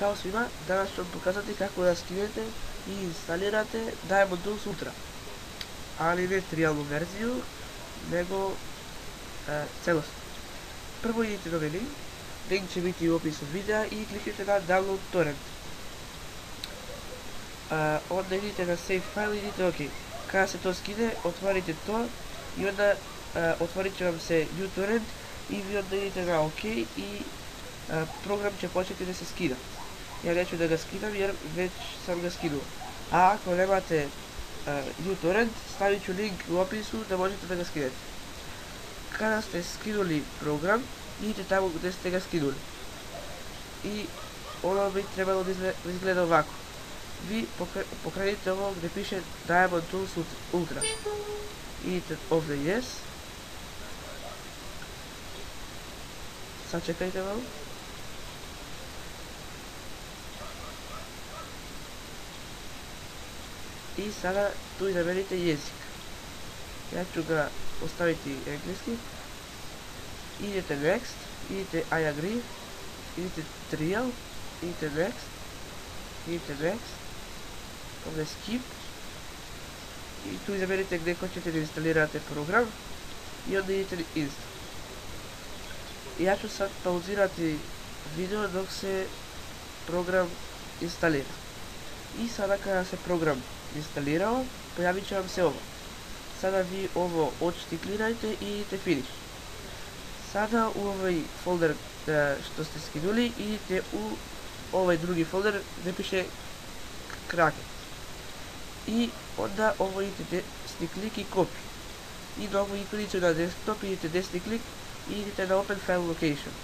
Ćao svima, danas ću vam pokazati kako da skinete i instalirate Diamond Tools Ultra, ali ne trijalnu verziju, nego celostnu. Prvo idite na ovaj link će biti u opisu videa i kliknite na Download Torrent. Onda idite na Save File i idite OK. Kada se to skine, otvorite to i onda otvorit će vam se uTorrent i vi onda idete na OK i program će početi da se skida. Ja neću da ga skidam jer već sam ga skinuo. A ako nemate uTorrent, stavit ću link u opisu da možete da ga skinete. Kada ste skinuli program, idite tamo gdje ste ga skinuli. I ono bi trebalo da izgleda ovako. Vi pokrenite ovo gdje piše Diamond Tools Ultra. Idite ovdje Yes. Sad čekajte malo. I sada tu izaberite jezik. Ja ću ga ostaviti engleski. Idete Next, idete I agree, idete Trial, idete Next, idete Next, ovdje Skip. I tu izaberite gdje hoćete da instalirate program i onda idete Install. Ja ću sad pauzirati video dok se program instalira. I sada kada se program instalirao, pojavit će vam se ovo. Sada vi ovo odštiklirajte i idete Finish. Sada u ovaj folder što ste skinuli idete u ovaj drugi folder gdje piše Kraken. I onda ovo idete desni klik i copy. I na ovu ikonicu na desktop idete desni klik i idete na Open File Location.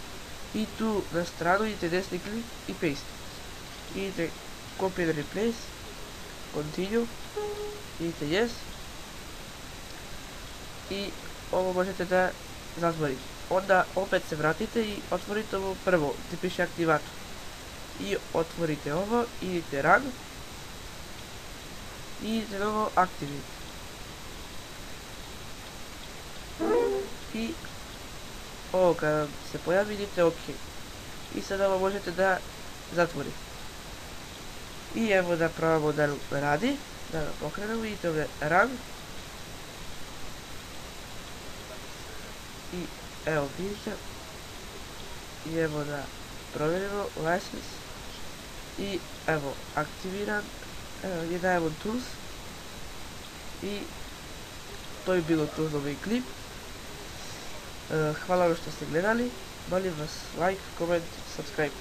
I tu na stranu idete desni klik i paste. Idete copy and replace, continue, idete yes. I ovo možete da zatvorite. Onda opet se vratite i otvorite ovo prvo gdje piše aktivator. I otvorite ovo, idete run. I idete na ovo activate. I ovo kada se pojavi idete OK. I sada ovo možete da zatvorite. I evo da probamo da radi. Da ga pokrenemo, idete ovdje run. I evo vidite. I evo da provjerimo license. I evo aktiviran. Evo je Diamond Tools. I to je bilo to za ovaj klip. Hvala vam što ste gledali. Molim vas like, comment, subscribe.